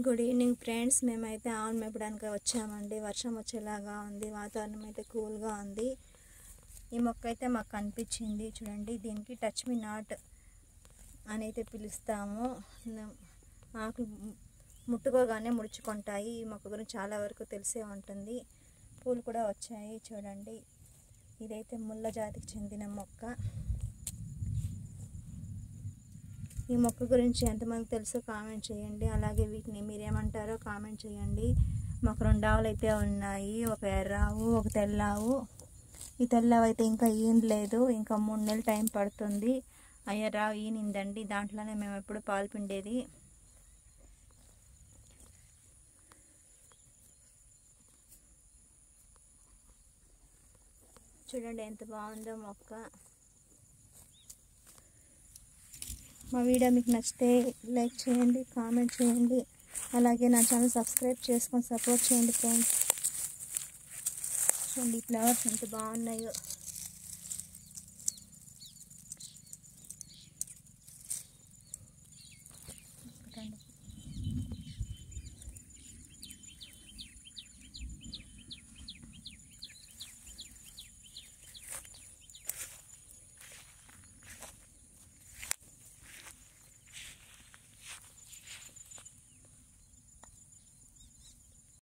Good evening friends. మేమైతే ఆవులు మేపడానికి వచ్చామండి. వర్షం వచ్చేలాగా ఉంది, వాతావరణం అయితే కూల్గా ఉంది. ఈ మొక్క అయితే మాకు కనిపించింది చూడండి. దీనికి టచ్ మీ నాట్ అని అయితే పిలుస్తాము. ఆకులు ముట్టుకోగానే ముడుచుకుంటాయి. ఈ మొక్క గురించి చాలా వరకు తెలిసే ఉంటుంది. పూలు కూడా వచ్చాయి చూడండి. ఇదైతే ముళ్ళ జాతికి చెందిన మొక్క. ఈ మొక్క గురించి ఎంతమంది తెలుసో కామెంట్ చేయండి. అలాగే వీటిని మీరేమంటారో కామెంట్ చేయండి. మాకు 2 ఆవులు అయితే ఉన్నాయి, ఒక ఎర్రావు ఒక తెల్లావు. ఈ తెల్లావు అయితే ఇంకా ఈనలేదు, ఇంకా 3 నెలలు టైం పడుతుంది. ఆ ఎర్రావు ఈనిందండి, దాంట్లోనే మేము ఎప్పుడు పాలు పిండేది. చూడండి ఎంత బాగుందో మొక్క. మా వీడియో మీకు నచ్చితే లైక్ చేయండి, కామెంట్ చేయండి. అలాగే నా ఛానల్ సబ్స్క్రైబ్ చేసుకొని సపోర్ట్ చేయండి ఫ్రెండ్స్. చూడండి ఫ్లవర్స్ ఎంత బాగున్నాయో.